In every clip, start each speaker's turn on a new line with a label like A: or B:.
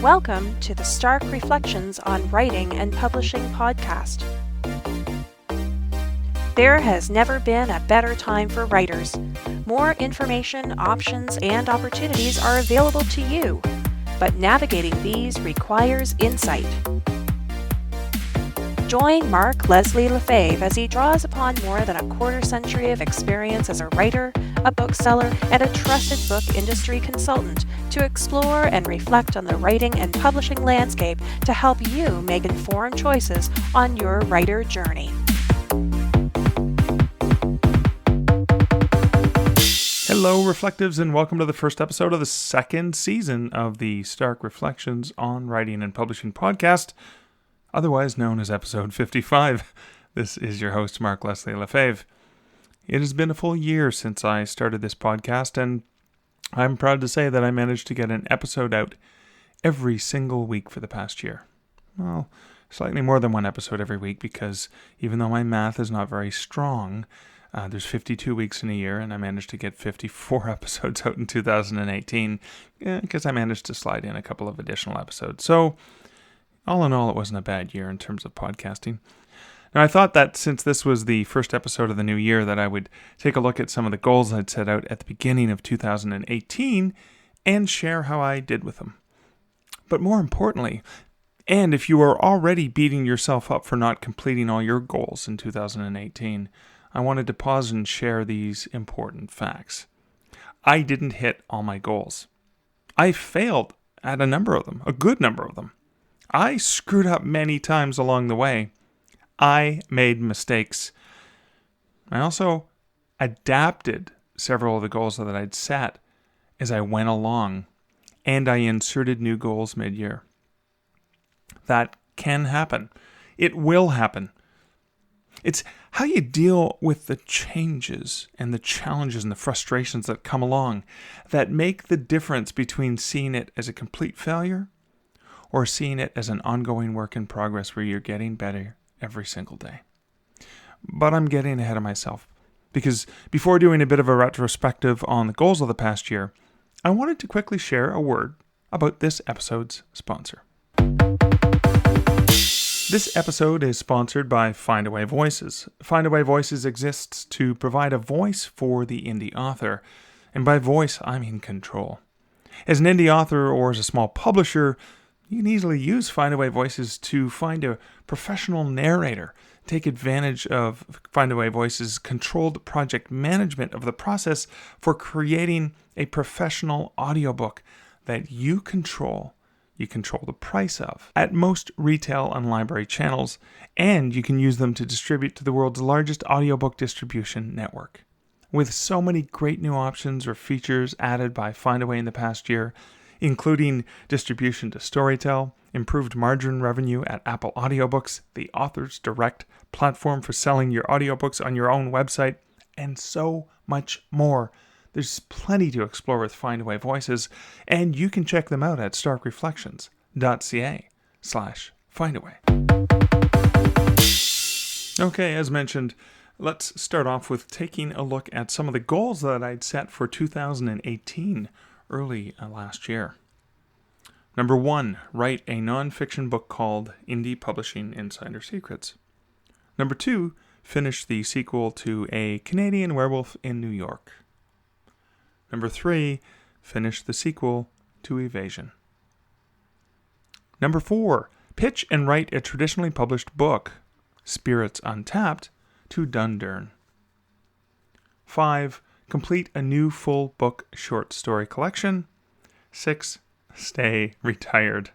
A: Welcome to the Stark Reflections on Writing and Publishing podcast. There has never been a better time for writers. More information, options, and opportunities are available to you, but navigating these requires insight. Join Mark Leslie Lefebvre as he draws upon more than a quarter century of experience as a writer, a bookseller, and a trusted book industry consultant to explore and reflect on the writing and publishing landscape to help you make informed choices on your writer journey.
B: Hello, Reflectives, and welcome to the first episode of the second season of the Stark Reflections on Writing and Publishing podcast, otherwise known as episode 55. This is your host, Mark Leslie Lefebvre. It has been a full year since I started this podcast, and I'm proud to say that I managed to get an episode out every single week for the past year. Well, slightly more than one episode every week, because even though my math is not very strong, there's 52 weeks in a year, and I managed to get 54 episodes out in 2018, because I managed to slide in a couple of additional episodes. So, all in all, it wasn't a bad year in terms of podcasting. Now, I thought that since this was the first episode of the new year, that I would take a look at some of the goals I'd set out at the beginning of 2018 and share how I did with them. But more importantly, and if you are already beating yourself up for not completing all your goals in 2018, I wanted to pause and share these important facts. I didn't hit all my goals. I failed at a number of them, a good number of them. I screwed up many times along the way. I made mistakes. I also adapted several of the goals that I'd set as I went along, and I inserted new goals mid-year. That can happen. It will happen. It's how you deal with the changes and the challenges and the frustrations that come along that make the difference between seeing it as a complete failure or seeing it as an ongoing work in progress where you're getting better every single day. But I'm getting ahead of myself, because before doing a bit of a retrospective on the goals of the past year, I wanted to quickly share a word about this episode's sponsor. This episode is sponsored by Findaway Voices. Findaway Voices exists to provide a voice for the indie author, and by voice, I mean control. As an indie author or as a small publisher, you can easily use Findaway Voices to find a professional narrator, take advantage of Findaway Voices' controlled project management of the process for creating a professional audiobook that you control the price of at most retail and library channels, and you can use them to distribute to the world's largest audiobook distribution network. With so many great new options or features added by Findaway in the past year, including distribution to Storytel, improved margin revenue at Apple Audiobooks, the Authors Direct platform for selling your audiobooks on your own website, and so much more. There's plenty to explore with Findaway Voices, and you can check them out at starkreflections.ca/Findaway. Okay, as mentioned, let's start off with taking a look at some of the goals that I'd set for 2018 early last year. Number 1, write a non-fiction book called Indie Publishing Insider Secrets. Number 2, finish the sequel to A Canadian Werewolf in New York. Number 3, finish the sequel to Evasion. Number 4, pitch and write a traditionally published book, Spirits Untapped, to Dundurn. 5, complete a new full book short story collection. 6, stay retired.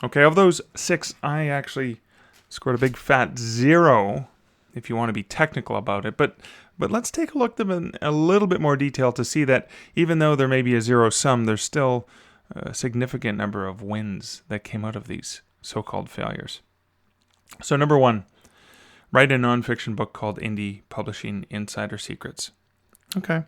B: Okay, of those 6, I actually scored a big fat 0, if you want to be technical about it. But let's take a look at them in a little bit more detail to see that even though there may be a zero sum, there's still a significant number of wins that came out of these so-called failures. So number 1, write a nonfiction book called Indie Publishing Insider Secrets. Okay.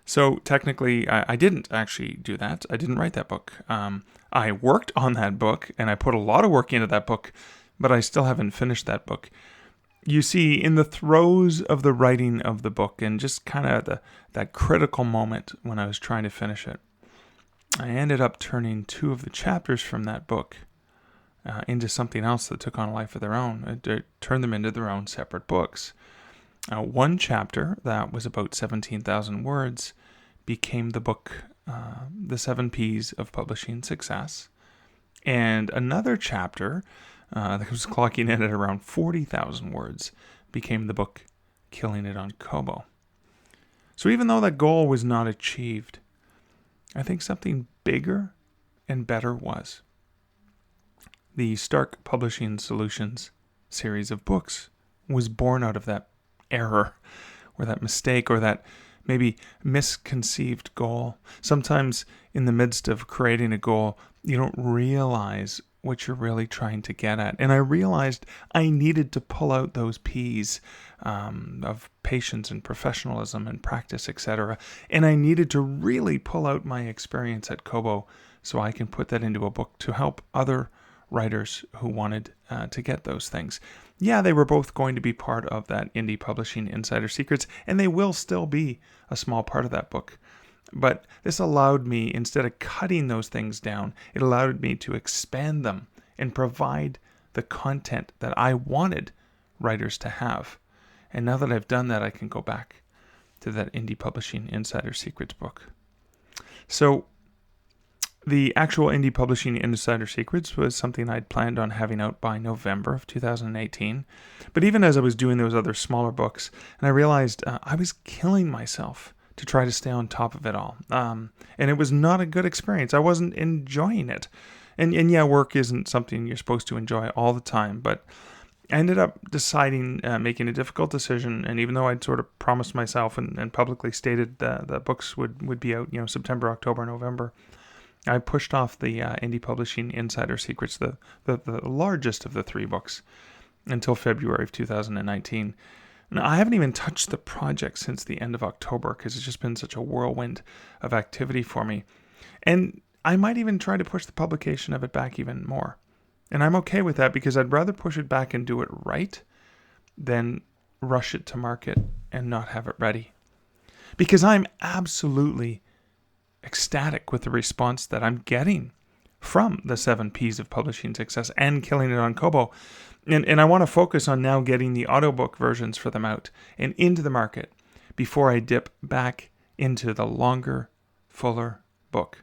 B: So technically, I didn't actually do that. I didn't write that book. I worked on that book, and I put a lot of work into that book, but I still haven't finished that book. You see, in the throes of the writing of the book, and just kind of that critical moment when I was trying to finish it, I ended up turning 2 of the chapters from that book into something else that took on a life of their own. It turned them into their own separate books. One chapter that was about 17,000 words became the book, The 7 P's of Publishing Success. And another chapter that was clocking in at around 40,000 words became the book, Killing It on Kobo. So even though that goal was not achieved, I think something bigger and better was. The Stark Publishing Solutions series of books was born out of that error or that mistake or that maybe misconceived goal. Sometimes in the midst of creating a goal, you don't realize what you're really trying to get at. And I realized I needed to pull out those P's of patience and professionalism and practice, etc. And I needed to really pull out my experience at Kobo so I can put that into a book to help other writers who wanted to get those things. Yeah, they were both going to be part of that indie publishing insider secrets, and they will still be a small part of that book. But this allowed me, instead of cutting those things down, it allowed me to expand them and provide the content that I wanted writers to have. And now that I've done that, I can go back to that indie publishing insider secrets book. So the actual indie publishing insider secrets was something I'd planned on having out by November of 2018. But even as I was doing those other smaller books, and I realized I was killing myself to try to stay on top of it all. And it was not a good experience. I wasn't enjoying it. And yeah, work isn't something you're supposed to enjoy all the time, but I ended up deciding, making a difficult decision, and even though I'd sort of promised myself and publicly stated that books would be out, September, October, November, I pushed off the indie publishing insider secrets, the largest of the 3 books, until February of 2019. Now, I haven't even touched the project since the end of October because it's just been such a whirlwind of activity for me. And I might even try to push the publication of it back even more. And I'm okay with that because I'd rather push it back and do it right than rush it to market and not have it ready. Because I'm absolutely ecstatic with the response that I'm getting from the 7 P's of Publishing Success and Killing It on Kobo. And I want to focus on now getting the audiobook versions for them out and into the market before I dip back into the longer, fuller book.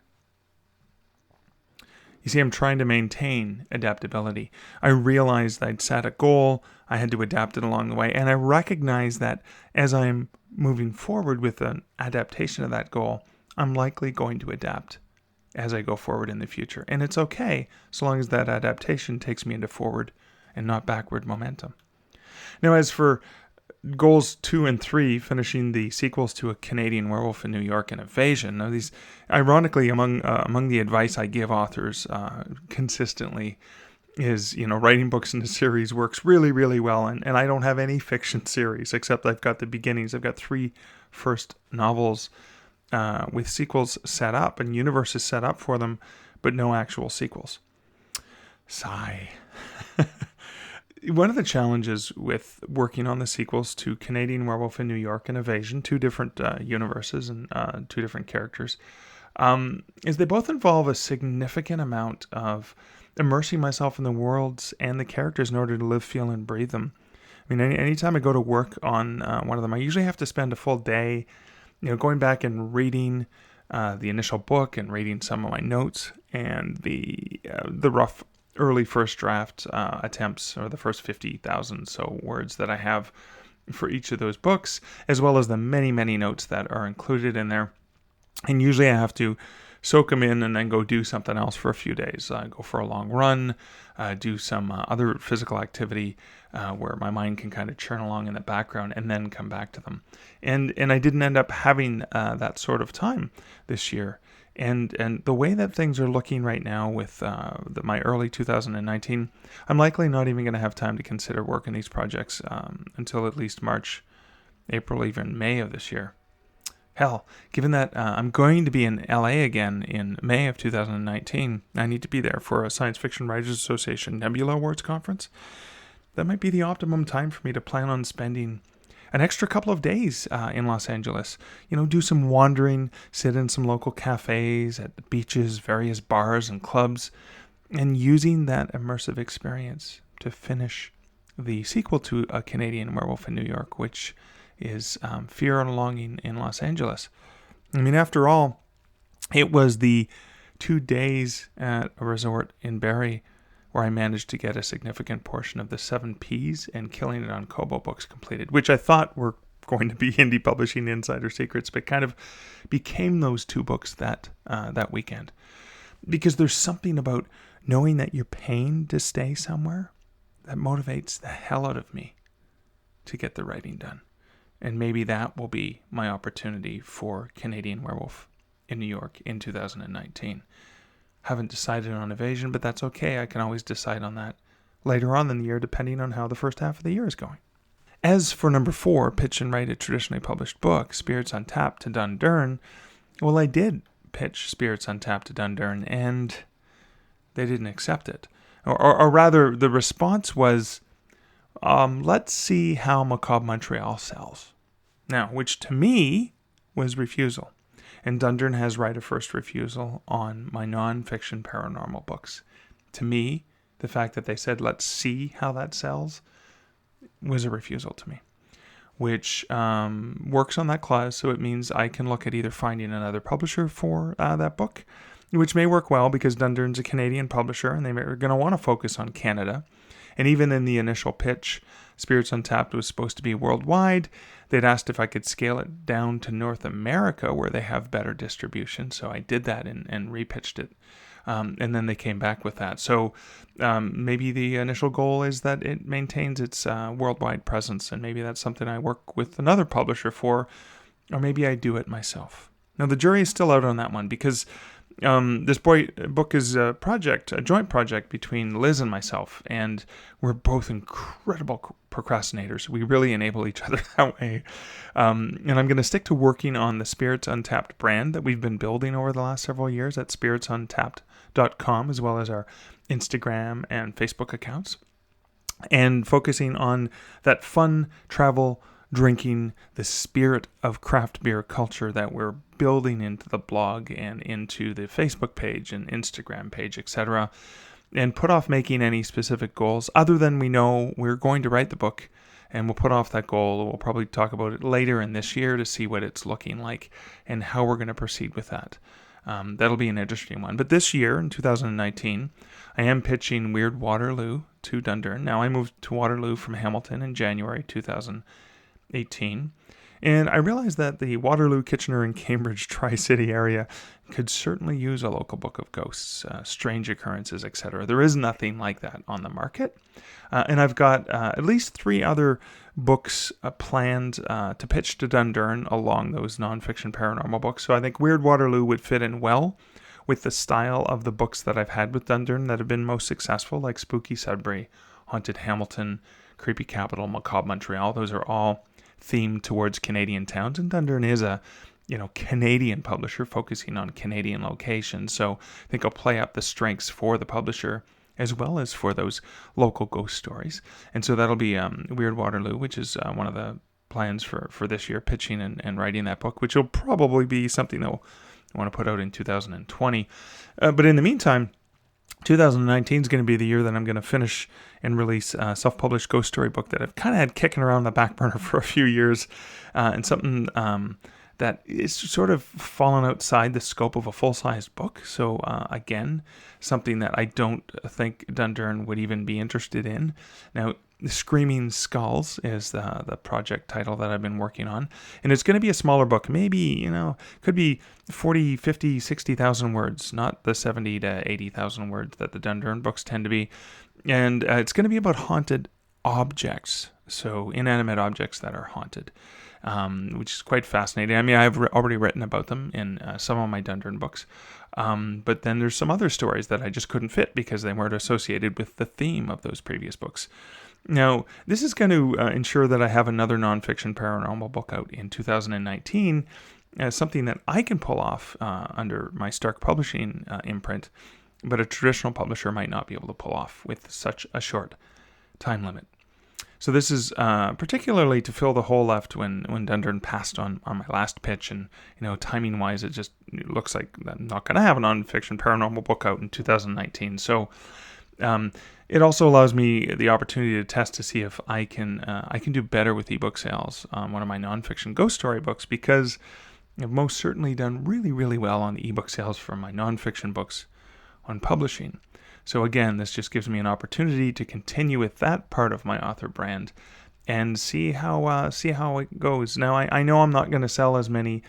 B: You see, I'm trying to maintain adaptability. I realized I'd set a goal, I had to adapt it along the way, and I recognize that as I'm moving forward with an adaptation of that goal, I'm likely going to adapt as I go forward in the future. And it's okay so long as that adaptation takes me into forward and not backward momentum. Now, as for goals 2 and 3, finishing the sequels to A Canadian Werewolf in New York and Evasion. Now, these, ironically, among the advice I give authors consistently is, writing books in a series works really, really well. And I don't have any fiction series, except I've got the beginnings. I've got 3 first novels with sequels set up and universes set up for them, but no actual sequels. Sigh. One of the challenges with working on the sequels to Canadian Werewolf in New York and Evasion, 2 different universes and 2 different characters, is they both involve a significant amount of immersing myself in the worlds and the characters in order to live, feel, and breathe them. I mean, anytime I go to work on one of them, I usually have to spend a full day, going back and reading the initial book and reading some of my notes and the rough early first draft attempts, or the first 50,000 so words that I have for each of those books, as well as the many, many notes that are included in there. And usually I have to soak them in and then go do something else for a few days. Go for a long run, do some other physical activity where my mind can kind of churn along in the background, and then come back to them. And I didn't end up having that sort of time this year. And the way that things are looking right now with my early 2019, I'm likely not even going to have time to consider working these projects until at least March, April, even May of this year. Hell, given that I'm going to be in LA again in May of 2019, I need to be there for a Science Fiction Writers Association Nebula Awards conference. That might be the optimum time for me to plan on spending an extra couple of days in Los Angeles. Do some wandering, sit in some local cafes, at the beaches, various bars and clubs, and using that immersive experience to finish the sequel to A Canadian Werewolf in New York, which is Fear and Longing in Los Angeles. I mean, after all, it was the 2 days at a resort in Barrie where I managed to get a significant portion of the 7 Ps and Killing It on Kobo books completed, which I thought were going to be indie publishing insider secrets, but kind of became those 2 books that weekend. Because there's something about knowing that you're paying to stay somewhere that motivates the hell out of me to get the writing done. And maybe that will be my opportunity for Canadian Werewolf in New York in 2019. Haven't decided on Evasion, but that's okay. I can always decide on that later on in the year, depending on how the first half of the year is going. As for number 4, pitch and write a traditionally published book, Spirits Untapped to Dundurn, well, I did pitch Spirits Untapped to Dundurn, and they didn't accept it. Or rather, the response was, let's see how Macabre Montreal sells. Now, which to me was refusal. And Dundurn has right of first refusal on my non-fiction paranormal books. To me, the fact that they said, let's see how that sells, was a refusal to me. Which works on that clause, so it means I can look at either finding another publisher for that book, which may work well because Dundurn's a Canadian publisher and they're going to want to focus on Canada. And even in the initial pitch, Spirits Untapped was supposed to be worldwide. They'd asked if I could scale it down to North America where they have better distribution. So I did that and repitched it. And then they came back with that. So maybe the initial goal is that it maintains its worldwide presence. And maybe that's something I work with another publisher for. Or maybe I do it myself. Now, the jury is still out on that one because this book is a joint project between Liz and myself, and we're both incredible procrastinators. We really enable each other that way. And I'm going to stick to working on the Spirits Untapped brand that we've been building over the last several years at spiritsuntapped.com, as well as our Instagram and Facebook accounts, and focusing on that fun travel, drinking, the spirit of craft beer culture that we're building into the blog and into the Facebook page and Instagram page, etc., and put off making any specific goals other than we know we're going to write the book, and we'll put off that goal. We'll probably talk about it later in this year to see what it's looking like and how we're going to proceed with that. That'll be an interesting one. But this year, in 2019, I am pitching Weird Waterloo to Dundurn. Now, I moved to Waterloo from Hamilton in January 2018. And I realized that the Waterloo, Kitchener, and Cambridge Tri-City area could certainly use a local book of ghosts, strange occurrences, etc. There is nothing like that on the market. And I've got at least 3 other books planned to pitch to Dundurn along those nonfiction paranormal books. So I think Weird Waterloo would fit in well with the style of the books that I've had with Dundurn that have been most successful, like Spooky Sudbury, Haunted Hamilton, Creepy Capital, Macabre Montreal. Those are all themed towards Canadian towns, and Dundurn is a Canadian publisher focusing on Canadian locations. So I think I'll play up the strengths for the publisher as well as for those local ghost stories. And so that'll be Weird Waterloo, which is one of the plans for this year, pitching and writing that book, which will probably be something that we'll want to put out in 2020. But in the meantime, 2019 is going to be the year that I'm going to finish and release a self-published ghost story book that I've kind of had kicking around the back burner for a few years, and something that is sort of fallen outside the scope of a full-sized book. So again, something that I don't think Dundurn would even be interested in. Now, Screaming Skulls is the project title that I've been working on. And it's going to be a smaller book. Maybe, could be 40, 50, 60,000 words, not the 70 to 80,000 words that the Dundurn books tend to be. And it's going to be about haunted objects. So inanimate objects that are haunted, which is quite fascinating. I mean, I've already written about them in some of my Dundurn books. But then there's some other stories that I just couldn't fit because they weren't associated with the theme of those previous books. Now, this is going to ensure that I have another nonfiction paranormal book out in 2019 as something that I can pull off under my Stark Publishing imprint, but a traditional publisher might not be able to pull off with such a short time limit. So this is particularly to fill the hole left when Dundurn passed on my last pitch, and timing-wise, it just looks like I'm not going to have a nonfiction paranormal book out in 2019. So it also allows me the opportunity to test to see if I can do better with ebook sales on one of my nonfiction ghost story books, because I've most certainly done really, really well on the ebook sales for my nonfiction books on publishing. So again, this just gives me an opportunity to continue with that part of my author brand and see how it goes. Now, I know I'm not going to sell as many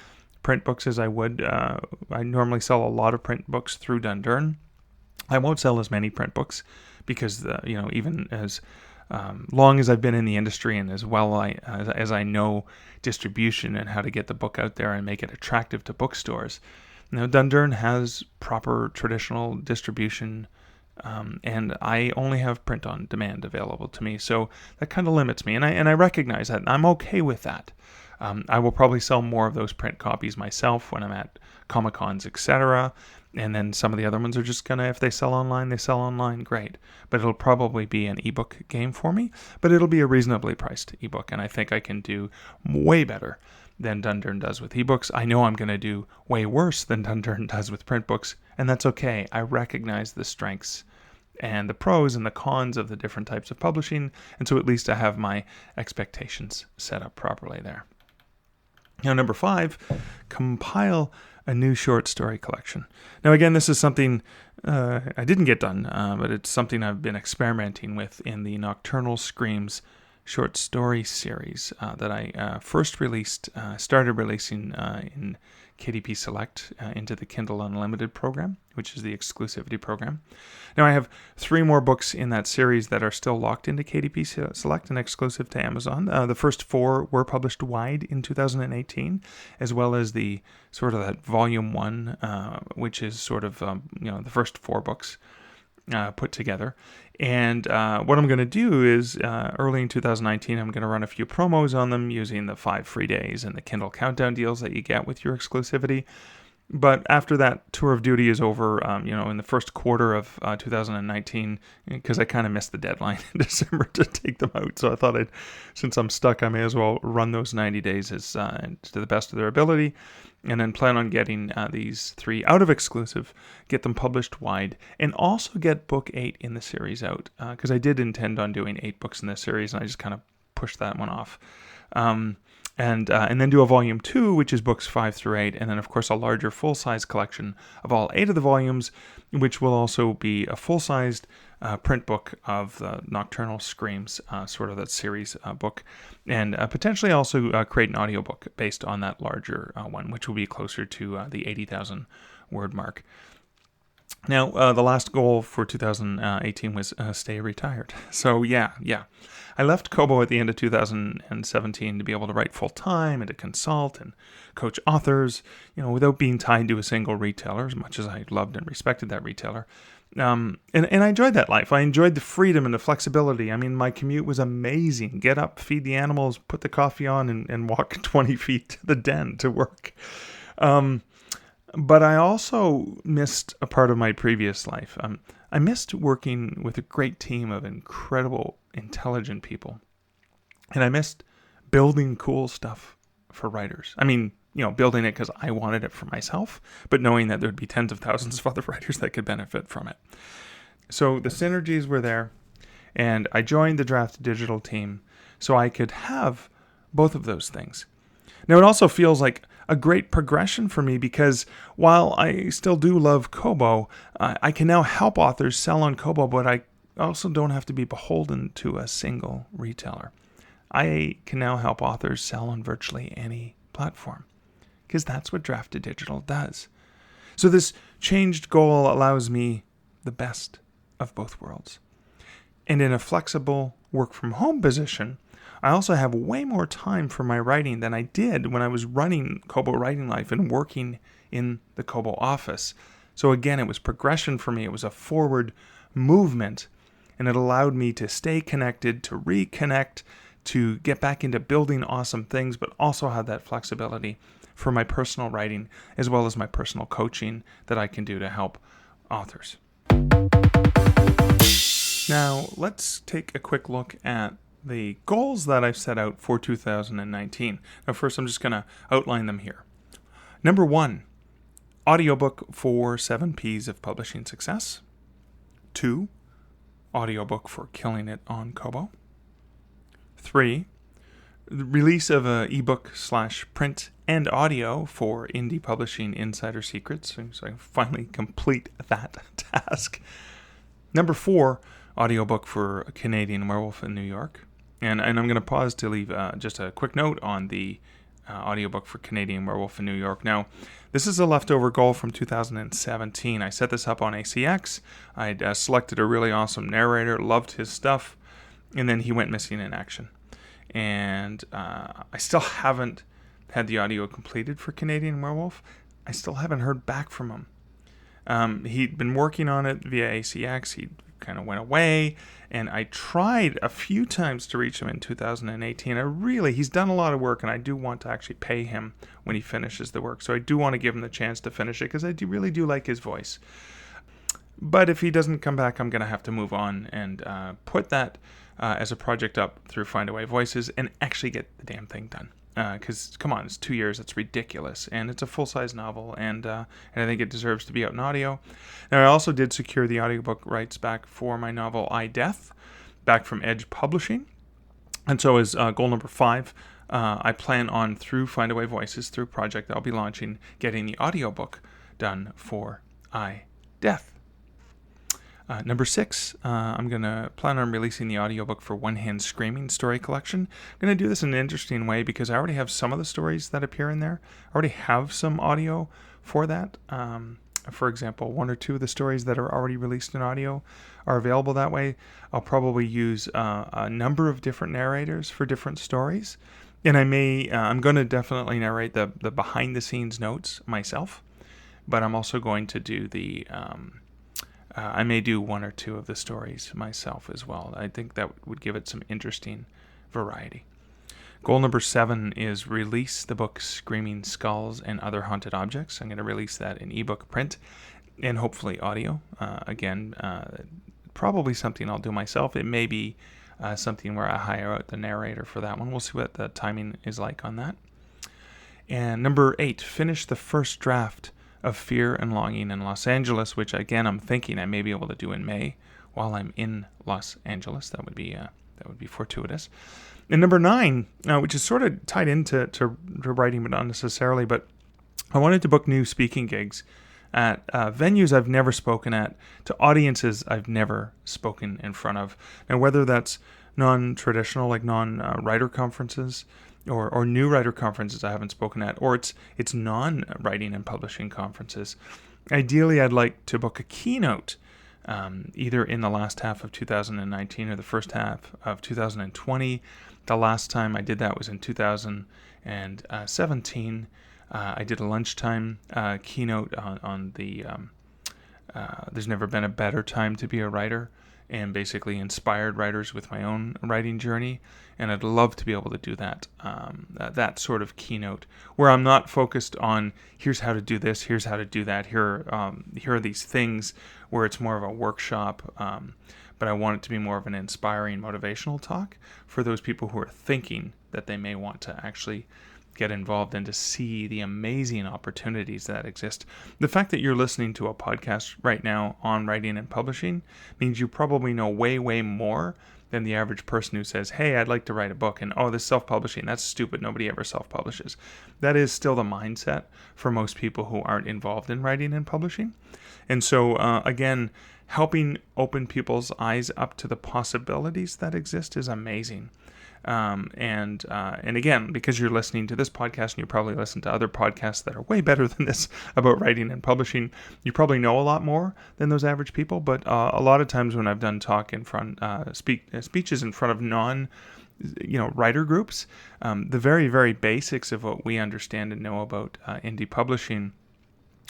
B: print books as I would. I normally sell a lot of print books through Dundurn. I won't sell as many print books because even as long as I've been in the industry and as well as I know distribution and how to get the book out there and make it attractive to bookstores. Now, Dundurn has proper traditional distribution. And I only have print on demand available to me, so that kind of limits me, and I recognize that, and I'm okay with that. I will probably sell more of those print copies myself when I'm at Comic-Cons, etc., and then some of the other ones are just gonna, if they sell online, they sell online, great. But it'll probably be an ebook game for me, but it'll be a reasonably priced ebook, and I think I can do way better than Dundurn does with ebooks. I know I'm going to do way worse than Dundurn does with print books, and that's okay. I recognize the strengths and the pros and the cons of the different types of publishing, and so at least I have my expectations set up properly there. Now, number 5, compile a new short story collection. Now, again, this is something I didn't get done, but it's something I've been experimenting with in the Nocturnal Screams short story series that I started releasing in KDP Select into the Kindle Unlimited program, which is the exclusivity program. Now, I have 3 more books in that series that are still locked into KDP Select and exclusive to Amazon. The first 4 were published wide in 2018, as well as the sort of that volume 1, which is sort of the first 4 books put together. And what I'm going to do is early in 2019, I'm going to run a few promos on them using the 5 free days and the Kindle countdown deals that you get with your exclusivity. But after that tour of duty is over, in the first quarter of 2019, because I kind of missed the deadline in December to take them out. So I thought since I'm stuck, I may as well run those 90 days to the best of their ability, and then plan on getting these 3 out of exclusive, get them published wide, and also get book 8 in the series out, because I did intend on doing 8 books in this series, and I just kind of pushed that one off. And then do a volume 2, which is books 5 through 8, and then of course a larger full-size collection of all 8 of the volumes, which will also be a full-sized print book of the Nocturnal Screams, sort of that series book, and potentially also create an audiobook based on that larger one, which will be closer to the 80,000 word mark. Now, the last goal for 2018 was stay retired. So yeah. I left Kobo at the end of 2017 to be able to write full-time and to consult and coach authors, without being tied to a single retailer, as much as I loved and respected that retailer. And I enjoyed that life. I enjoyed the freedom and the flexibility. I mean, my commute was amazing. Get up, feed the animals, put the coffee on, and walk 20 feet to the den to work. But I also missed a part of my previous life. I missed working with a great team of incredible, intelligent people. And I missed building cool stuff for writers. I mean, building it because I wanted it for myself, but knowing that there would be tens of thousands of other writers that could benefit from it. So the synergies were there, and I joined the Draft Digital team so I could have both of those things. Now, it also feels like a great progression for me because while I still do love Kobo, I can now help authors sell on Kobo, but I also don't have to be beholden to a single retailer. I can now help authors sell on virtually any platform because that's what Draft Digital does. So this changed goal allows me the best of both worlds. And in a flexible work-from-home position, I also have way more time for my writing than I did when I was running Kobo Writing Life and working in the Kobo office. So again, it was progression for me. It was a forward movement, and it allowed me to stay connected, to reconnect, to get back into building awesome things, but also have that flexibility for my personal writing as well as my personal coaching that I can do to help authors. Now, let's take a quick look at the goals that I've set out for 2019. Now, first, I'm just going to outline them here. Number 1, audiobook for 7 P's of publishing success. 2, audiobook for killing it on Kobo. 3, the release of an ebook/print and audio for indie publishing insider secrets. So I finally complete that task. Number 4, audiobook for Canadian Werewolf in New York. And I'm going to pause to leave just a quick note on the audiobook for Canadian Werewolf in New York. Now, this is a leftover goal from 2017. I set this up on ACX. I'd selected a really awesome narrator, loved his stuff, and then he went missing in action. And I still haven't had the audio completed for Canadian Werewolf. I still haven't heard back from him. He'd been working on it via ACX. He kind of went away, and I tried a few times to reach him in 2018. He's done a lot of work, and I do want to actually pay him when he finishes the work. So I do want to give him the chance to finish it because I really do like his voice. But if he doesn't come back, I'm going to have to move on and put that as a project up through Findaway Voices and actually get the damn thing done. Because, come on, it's 2 years. It's ridiculous. And it's a full-size novel, and I think it deserves to be out in audio. Now, I also did secure the audiobook rights back for my novel I, Death, back from Edge Publishing. And so as goal number 5, I plan on, through Findaway Voices, through a project I'll be launching, getting the audiobook done for I, Death. Number 6, I'm going to plan on releasing the audiobook for One Hand Screaming story collection. I'm going to do this in an interesting way because I already have some of the stories that appear in there. I already have some audio for that. For example, 1 or 2 of the stories that are already released in audio are available that way. I'll probably use a number of different narrators for different stories. And I'm going to definitely narrate the behind-the-scenes notes myself. But I'm also going to do I may do 1 or 2 of the stories myself as well. I think that would give it some interesting variety. Goal number 7 is release the book Screaming Skulls and Other Haunted Objects. I'm going to release that in ebook print and hopefully audio. Probably something I'll do myself. It may be something where I hire out the narrator for that one. We'll see what the timing is like on that. And number 8, finish the first draft of Fear and Longing in Los Angeles, which again I'm thinking I may be able to do in May while I'm in Los Angeles. That would be fortuitous. And number 9, which is sort of tied into writing, but not necessarily, but I wanted to book new speaking gigs at venues I've never spoken at, to audiences I've never spoken in front of. And whether that's non-traditional, like non-writer conferences, or new writer conferences I haven't spoken at, or it's non-writing and publishing conferences. Ideally, I'd like to book a keynote either in the last half of 2019 or the first half of 2020. The last time I did that was in 2017. I did a lunchtime keynote on the There's Never Been a Better Time to Be a Writer, and basically inspired writers with my own writing journey. And I'd love to be able to do that that sort of keynote where I'm not focused on here's how to do this, here's how to do that, here are these things, where it's more of a workshop. But I want it to be more of an inspiring, motivational talk for those people who are thinking that they may want to actually get involved and to see the amazing opportunities that exist. The fact that you're listening to a podcast right now on writing and publishing means you probably know way, way more than the average person who says, hey, I'd like to write a book, and this self-publishing, that's stupid, nobody ever self-publishes. That is still the mindset for most people who aren't involved in writing and publishing. And so, again, helping open people's eyes up to the possibilities that exist is amazing. And again, because you're listening to this podcast and you probably listen to other podcasts that are way better than this about writing and publishing, you probably know a lot more than those average people. But a lot of times when I've done talk in front, speeches in front of writer groups, the very, very basics of what we understand and know about indie publishing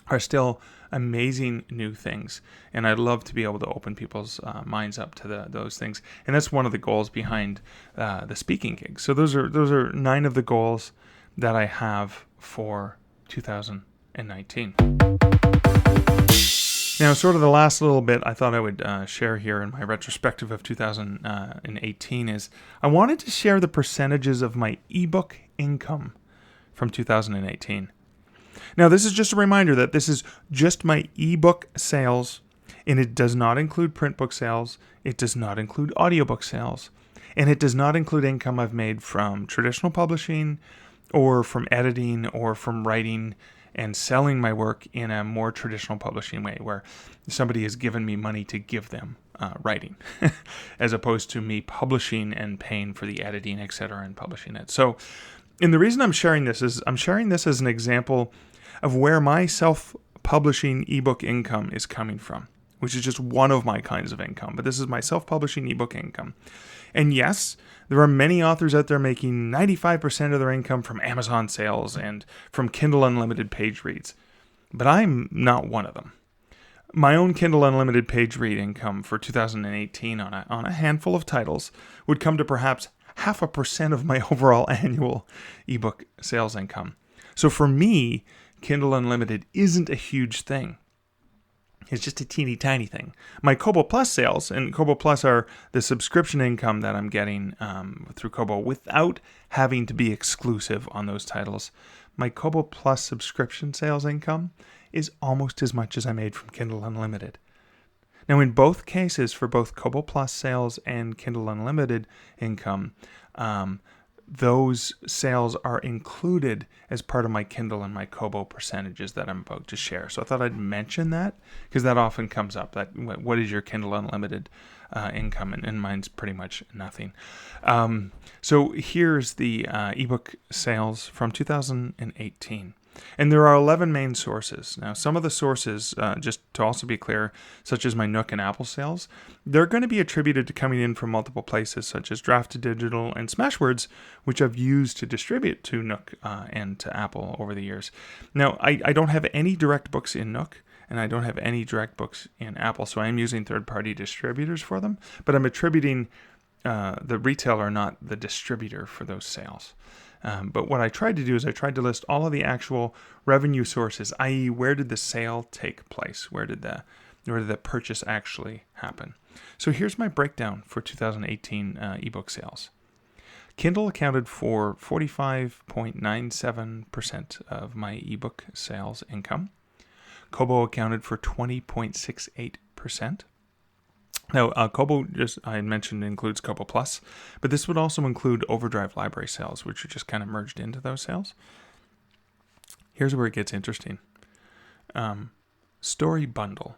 B: are still amazing new things, and I'd love to be able to open people's minds up to those things, and that's one of the goals behind the speaking gigs. So those are 9 of the goals that I have for 2019. Now, sort of the last little bit I thought I would share here in my retrospective of 2018 is I wanted to share the percentages of my ebook income from 2018. Now, this is just a reminder that this is just my ebook sales, and it does not include print book sales. It does not include audiobook sales, and it does not include income I've made from traditional publishing or from editing or from writing and selling my work in a more traditional publishing way where somebody has given me money to give them writing as opposed to me publishing and paying for the editing, etc., and publishing it. So, and the reason I'm sharing this is I'm sharing this as an example of where my self-publishing ebook income is coming from, which is just one of my kinds of income. But this is my self-publishing ebook income. And yes, there are many authors out there making 95% of their income from Amazon sales and from Kindle Unlimited page reads. But I'm not one of them. My own Kindle Unlimited page read income for 2018 on a handful of titles would come to perhaps 0.5% of my overall annual ebook sales income. So for me, Kindle Unlimited isn't a huge thing. It's just a teeny tiny thing. My Kobo Plus sales, and Kobo Plus are the subscription income that I'm getting through Kobo without having to be exclusive on those titles. My Kobo Plus subscription sales income is almost as much as I made from Kindle Unlimited. Now, in both cases, for both Kobo Plus sales and Kindle Unlimited income, those sales are included as part of my Kindle and my Kobo percentages that I'm about to share. So I thought I'd mention that because that often comes up. That what is your Kindle Unlimited income? And mine's pretty much nothing. So here's the ebook sales from 2018. And there are 11 main sources. Now, some of the sources, just to also be clear, such as my Nook and Apple sales, they're going to be attributed to coming in from multiple places, such as Draft2Digital and Smashwords, which I've used to distribute to Nook and to Apple over the years. Now, I don't have any direct books in Nook, and I don't have any direct books in Apple, so I'm using third-party distributors for them, but I'm attributing the retailer, not the distributor, for those sales. But what I tried to do is I tried to list all of the actual revenue sources, i.e. where did the sale take place? Where did the purchase actually happen? So here's my breakdown for 2018 ebook sales. Kindle accounted for 45.97% of my ebook sales income. Kobo accounted for 20.68%. Now, Kobo, just I mentioned, includes Kobo Plus, but this would also include Overdrive library sales, which are just kind of merged into those sales. Here's where it gets interesting. Story Bundle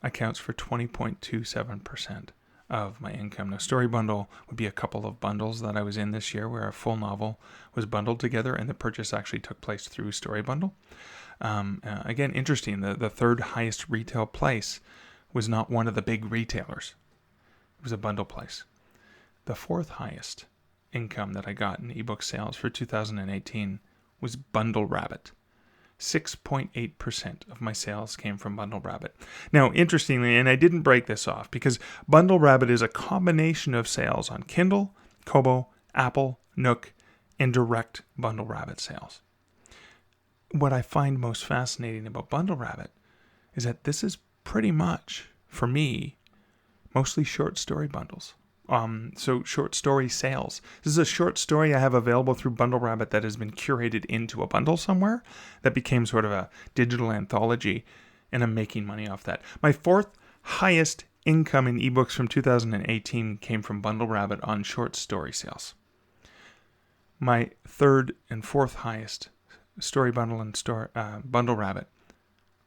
B: accounts for 20.27% of my income. Now, Story Bundle would be a couple of bundles that I was in this year where a full novel was bundled together, and the purchase actually took place through Story Bundle. Again, interesting, the third highest retail place was not one of the big retailers. It was a bundle place. The fourth highest income that I got in ebook sales for 2018 was Bundle Rabbit. 6.8% of my sales came from Bundle Rabbit. Now, interestingly, and I didn't break this off because Bundle Rabbit is a combination of sales on Kindle, Kobo, Apple, Nook, and direct Bundle Rabbit sales. What I find most fascinating about Bundle Rabbit is that this is pretty much, for me, mostly short story bundles. So short story sales. This is a short story I have available through Bundle Rabbit that has been curated into a bundle somewhere that became sort of a digital anthology, and I'm making money off that. My fourth highest income in ebooks from 2018 came from Bundle Rabbit on short story sales. My third and fourth highest story bundle and Bundle Rabbit.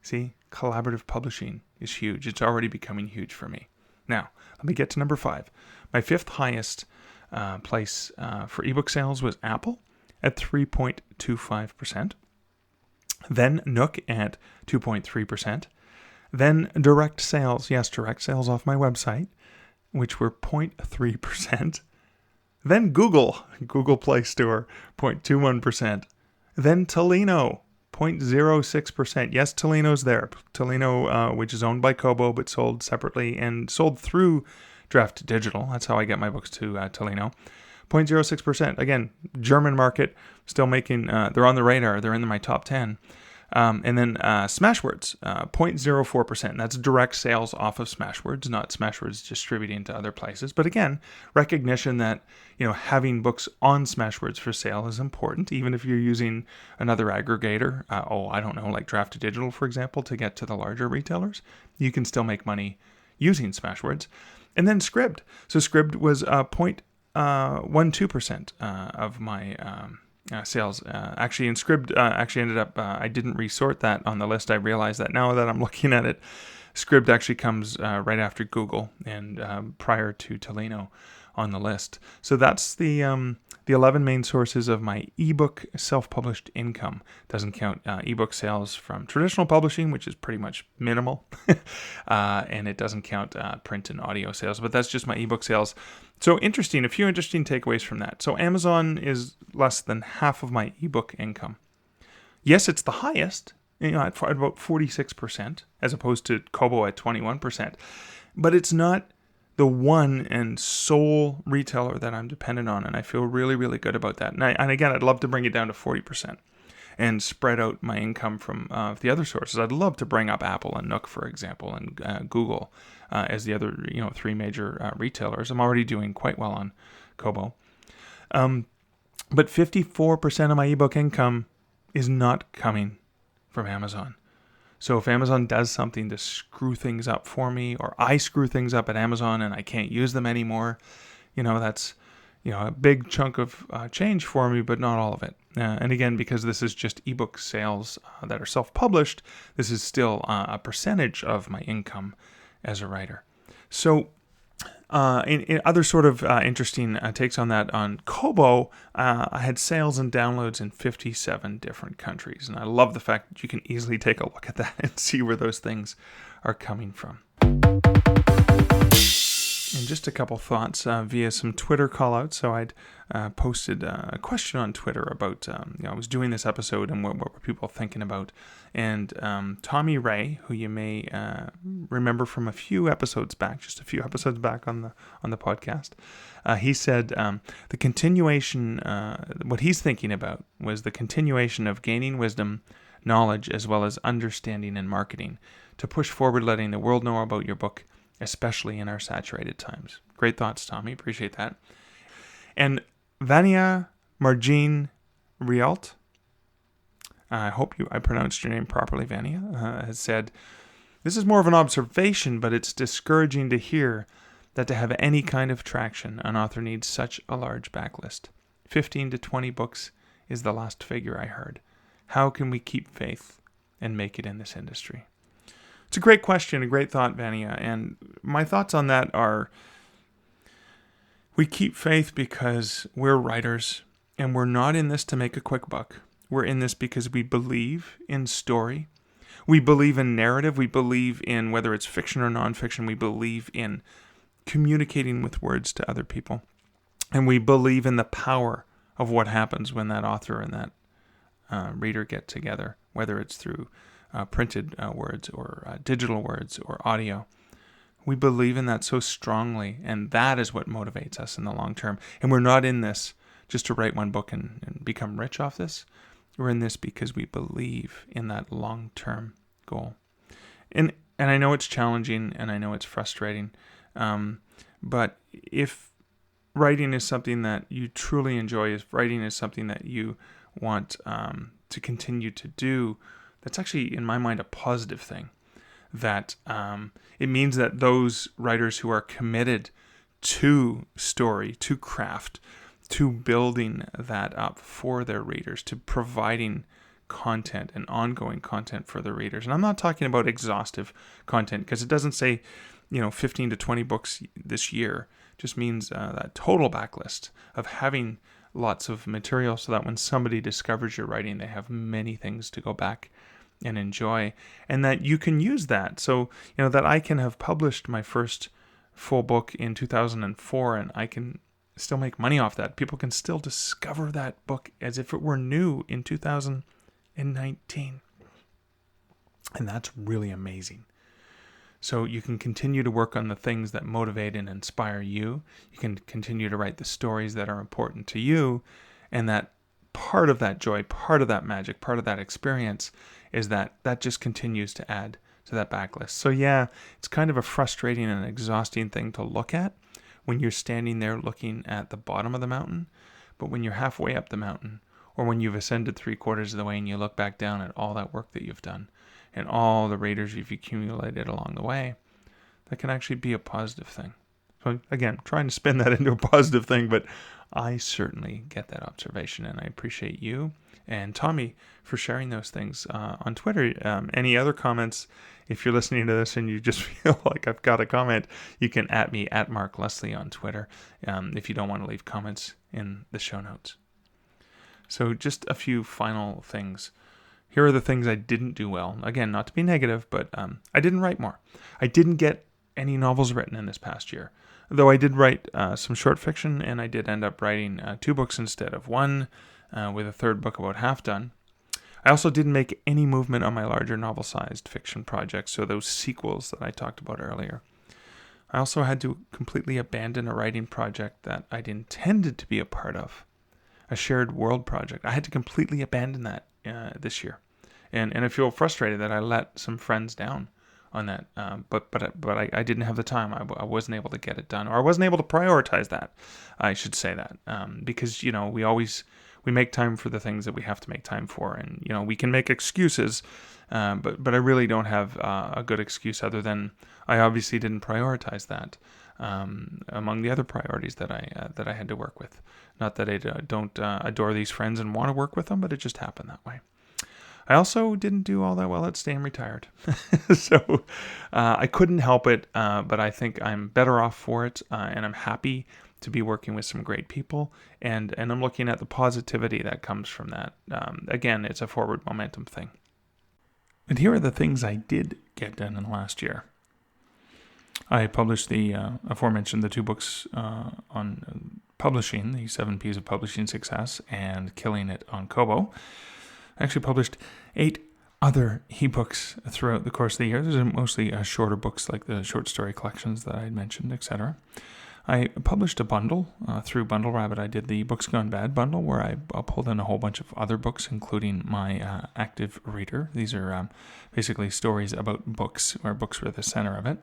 B: See, collaborative publishing is huge. It's already becoming huge for me. Now, let me get to number 5. My fifth highest place for ebook sales was Apple at 3.25%. Then Nook at 2.3%. Then direct sales, yes, direct sales off my website, which were 0.3%. Then Google Play Store, 0.21%. Then Tolino, 0.06%. Yes, Tolino's there. Tolino, which is owned by Kobo, but sold separately and sold through Draft2Digital. That's how I get my books to Tolino. 0.06%. Again, German market, still making, they're on the radar. They're in my top 10. And then Smashwords, 0.04%. That's direct sales off of Smashwords, not Smashwords distributing to other places. But again, recognition that having books on Smashwords for sale is important, even if you're using another aggregator. I don't know, like Draft to Digital, for example, to get to the larger retailers. You can still make money using Smashwords. And then Scribd. So Scribd was 0.12% of my sales. Actually, in Scribd, ended up, I didn't resort that on the list. I realized that now that I'm looking at it, Scribd actually comes right after Google and prior to Tolino on the list. So that's the 11 main sources of my ebook self-published income. Doesn't count ebook sales from traditional publishing, which is pretty much minimal, and it doesn't count print and audio sales. But that's just my ebook sales. So a few interesting takeaways from that. So Amazon is less than half of my ebook income. Yes, it's the highest, at about 46%, as opposed to Kobo at 21%. But it's not the one and sole retailer that I'm dependent on, and I feel really, really good about that. And again, I'd love to bring it down to 40% and spread out my income from the other sources. I'd love to bring up Apple and Nook, for example, and Google as the other 3 major retailers. I'm already doing quite well on Kobo. But 54% of my ebook income is not coming from Amazon. So if Amazon does something to screw things up for me, or I screw things up at Amazon and I can't use them anymore, that's a big chunk of change for me, but not all of it. And again, because this is just ebook sales that are self-published, this is still a percentage of my income as a writer. So in other sort of interesting takes on that, on Kobo, I had sales and downloads in 57 different countries. And I love the fact that you can easily take a look at that and see where those things are coming from. And just a couple thoughts via some Twitter callouts. So I'd posted a question on Twitter about, I was doing this episode and what were people thinking about. And Tommy Ray, who you may remember from a few episodes back on the podcast, he said the continuation, what he's thinking about was the continuation of gaining wisdom, knowledge, as well as understanding and marketing to push forward, letting the world know about your book, especially in our saturated times. Great thoughts, Tommy. Appreciate that. And Vania Margine Rialt, I hope I pronounced your name properly, Vania, has said, this is more of an observation, but it's discouraging to hear that to have any kind of traction, an author needs such a large backlist. 15 to 20 books is the last figure I heard. How can we keep faith and make it in this industry? It's a great question, a great thought, Vania. And my thoughts on that are, we keep faith because we're writers and we're not in this to make a quick buck. We're in this because we believe in story. We believe in narrative. We believe in, whether it's fiction or nonfiction, we believe in communicating with words to other people. And we believe in the power of what happens when that author and that reader get together, whether it's through printed words or digital words or audio. We believe in that so strongly, and that is what motivates us in the long term. And we're not in this just to write one book and become rich off this. We're in this because we believe in that long-term goal. And I know it's challenging, and I know it's frustrating, but if writing is something that you truly enjoy, if writing is something that you want to continue to do, that's actually, in my mind, a positive thing. That it means that those writers who are committed to story, to craft, to building that up for their readers, to providing content and ongoing content for the readers. And I'm not talking about exhaustive content, because it doesn't say, 15 to 20 books this year. It just means that total backlist of having lots of material so that when somebody discovers your writing, they have many things to go back and enjoy, and that you can use that. So, that I can have published my first full book in 2004 and I can still make money off that. People can still discover that book as if it were new in 2019. And that's really amazing. So you can continue to work on the things that motivate and inspire you. You can continue to write the stories that are important to you, and that part of that joy, part of that magic, part of that experience is that just continues to add to that backlist. So yeah, it's kind of a frustrating and exhausting thing to look at when you're standing there looking at the bottom of the mountain. But when you're halfway up the mountain, or when you've ascended 3/4 of the way and you look back down at all that work that you've done and all the raters you've accumulated along the way, that can actually be a positive thing. So again, trying to spin that into a positive thing, but I certainly get that observation, and I appreciate you and Tommy for sharing those things on Twitter. Any other comments? If you're listening to this and you just feel like I've got a comment, you can @ me at Mark Leslie on Twitter if you don't want to leave comments in the show notes. So just a few final things. Here are the things I didn't do well. Again, not to be negative, but I didn't write more. I didn't get any novels written in this past year, though I did write some short fiction, and I did end up writing 2 books instead of 1, with a 3rd book about half done. I also didn't make any movement on my larger novel-sized fiction projects, so those sequels that I talked about earlier. I also had to completely abandon a writing project that I'd intended to be a part of, a shared world project. I had to completely abandon that this year, and I feel frustrated that I let some friends down on that. But I didn't have the time. I wasn't able to get it done, or I wasn't able to prioritize that. I should say that because we make time for the things that we have to make time for, and we can make excuses, but I really don't have a good excuse other than I obviously didn't prioritize that among the other priorities that I had to work with. Not that I don't adore these friends and want to work with them, but it just happened that way. I also didn't do all that well at staying retired. So I couldn't help it, but I think I'm better off for it, and I'm happy to be working with some great people, and I'm looking at the positivity that comes from that. Again, it's a forward momentum thing. And here are the things I did get done in the last year. I published the aforementioned the 2 books on publishing, the 7 P's of Publishing Success and Killing It on Kobo. I actually published 8 other ebooks throughout the course of the year. These are mostly shorter books like the short story collections that I had mentioned, etc. I published a bundle through Bundle Rabbit. I did the Books Gone Bad bundle, where I pulled in a whole bunch of other books, including my active reader. These are basically stories about books, where books were the center of it.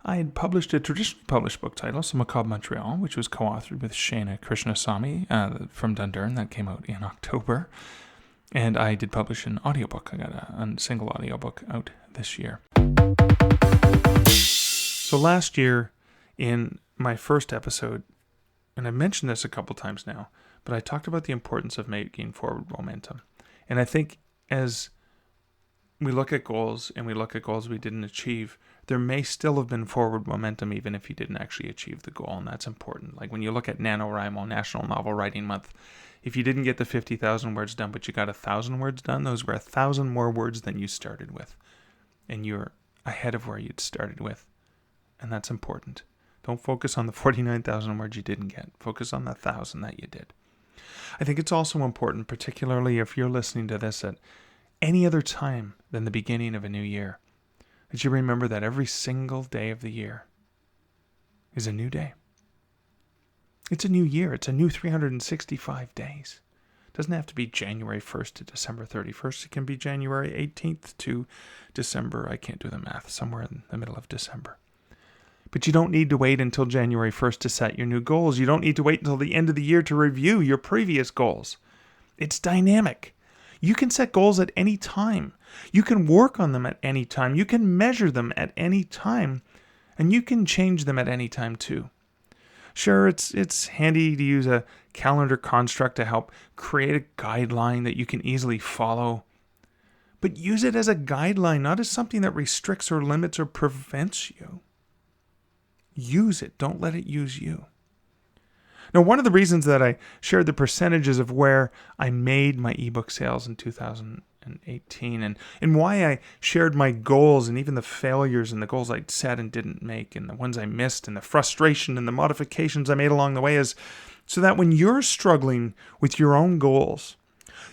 B: I had published a traditionally published book title, so Macabre Montreal, which was co-authored with Shana Krishnasamy from Dundurn. That came out in October. And I did publish an audiobook. I got a single audiobook out this year. So last year, in my first episode, and I've mentioned this a couple times now, but I talked about the importance of making forward momentum. And I think as we look at goals and we look at goals we didn't achieve, there may still have been forward momentum even if you didn't actually achieve the goal, and that's important. Like when you look at NaNoWriMo, National Novel Writing Month, if you didn't get the 50,000 words done, but you got 1,000 words done, those were 1,000 more words than you started with. And you're ahead of where you'd started with. And that's important. Don't focus on the 49,000 words you didn't get. Focus on the 1,000 that you did. I think it's also important, particularly if you're listening to this at any other time than the beginning of a new year, that you remember that every single day of the year is a new day. It's a new year. It's a new 365 days. It doesn't have to be January 1st to December 31st. It can be January 18th to December, I can't do the math, somewhere in the middle of December. But you don't need to wait until January 1st to set your new goals. You don't need to wait until the end of the year to review your previous goals. It's dynamic. You can set goals at any time. You can work on them at any time. You can measure them at any time. And you can change them at any time too. Sure, it's handy to use a calendar construct to help create a guideline that you can easily follow. But use it as a guideline, not as something that restricts or limits or prevents you. Use it. Don't let it use you. Now, one of the reasons that I shared the percentages of where I made my ebook sales in 2018 and why I shared my goals and even the failures and the goals I set and didn't make and the ones I missed and the frustration and the modifications I made along the way is so that when you're struggling with your own goals,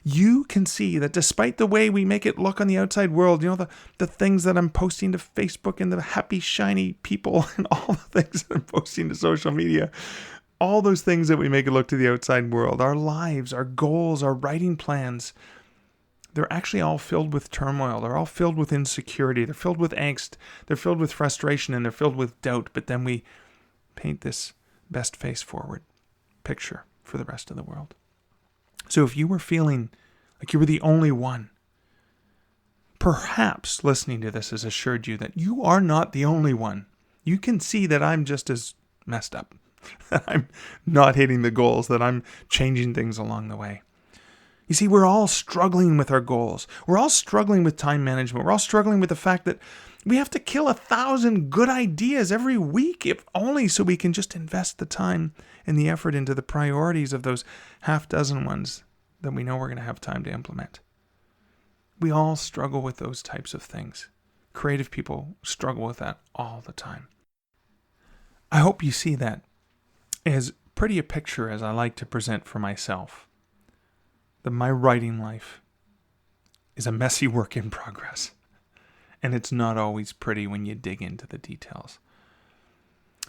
B: you can see that despite the way we make it look on the outside world, the things that I'm posting to Facebook and the happy, shiny people and all the things that I'm posting to social media, all those things that we make it look to the outside world, our lives, our goals, our writing plans, they're actually all filled with turmoil. They're all filled with insecurity. They're filled with angst. They're filled with frustration, and they're filled with doubt. But then we paint this best face forward picture for the rest of the world. So if you were feeling like you were the only one, perhaps listening to this has assured you that you are not the only one. You can see that I'm just as messed up, that I'm not hitting the goals, that I'm changing things along the way. You see, we're all struggling with our goals. We're all struggling with time management. We're all struggling with the fact that we have to kill 1,000 good ideas every week, if only so we can just invest the time and the effort into the priorities of those half dozen ones that we know we're going to have time to implement. We all struggle with those types of things. Creative people struggle with that all the time. I hope you see that as pretty a picture as I like to present for myself. That my writing life is a messy work in progress. And it's not always pretty when you dig into the details.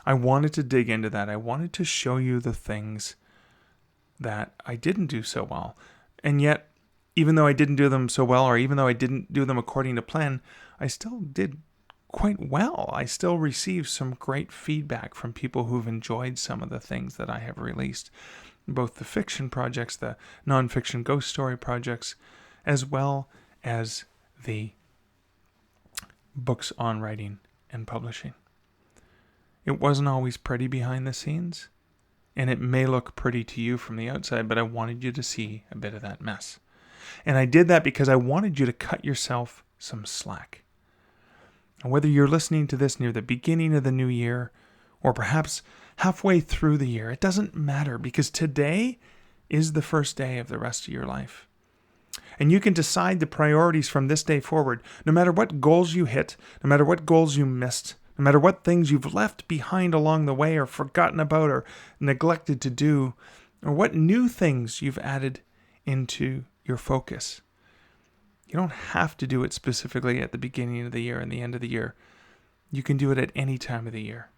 B: I wanted to dig into that. I wanted to show you the things that I didn't do so well. And yet, even though I didn't do them so well, or even though I didn't do them according to plan, I still did quite well. I still received some great feedback from people who've enjoyed some of the things that I have released. Both the fiction projects, the nonfiction ghost story projects, as well as the books on writing and publishing. It wasn't always pretty behind the scenes, and it may look pretty to you from the outside, but I wanted you to see a bit of that mess. And I did that because I wanted you to cut yourself some slack. And whether you're listening to this near the beginning of the new year, or perhaps halfway through the year, it doesn't matter, because today is the first day of the rest of your life. And you can decide the priorities from this day forward, no matter what goals you hit, no matter what goals you missed, no matter what things you've left behind along the way or forgotten about or neglected to do, or what new things you've added into your focus. You don't have to do it specifically at the beginning of the year and the end of the year. You can do it at any time of the year.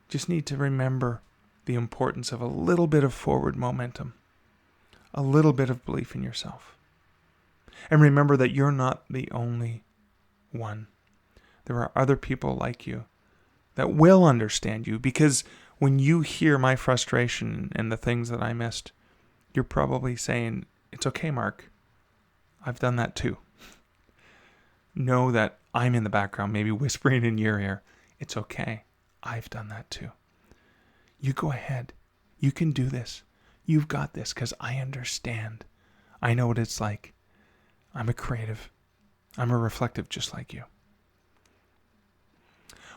B: Just need to remember the importance of a little bit of forward momentum, a little bit of belief in yourself. And remember that you're not the only one. There are other people like you that will understand you, because when you hear my frustration and the things that I missed, you're probably saying, "It's okay, Mark. I've done that too." Know that I'm in the background, maybe whispering in your ear, "It's okay. I've done that too. You go ahead. You can do this. You've got this, because I understand. I know what it's like. I'm a creative. I'm a reflective just like you."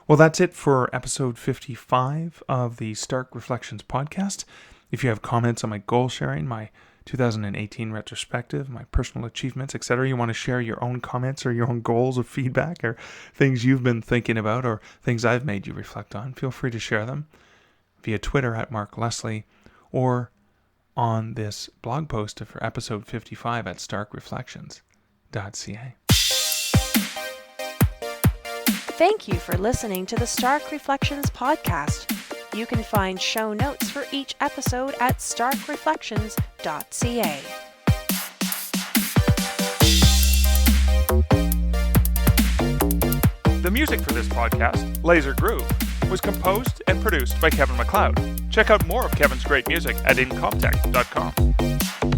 B: Well, that's it for episode 55 of the Stark Reflections podcast. If you have comments on my goal sharing, my 2018 retrospective, my personal achievements, etc., you want to share your own comments or your own goals or feedback or things you've been thinking about or things I've made you reflect on, feel free to share them via Twitter at Mark Leslie or on this blog post for episode 55 at starkreflections.ca.
A: Thank you for listening to the Stark Reflections podcast. You can find show notes for each episode at starkreflections.ca.
B: The music for this podcast, Laser Groove, was composed and produced by Kevin MacLeod. Check out more of Kevin's great music at incomptech.com.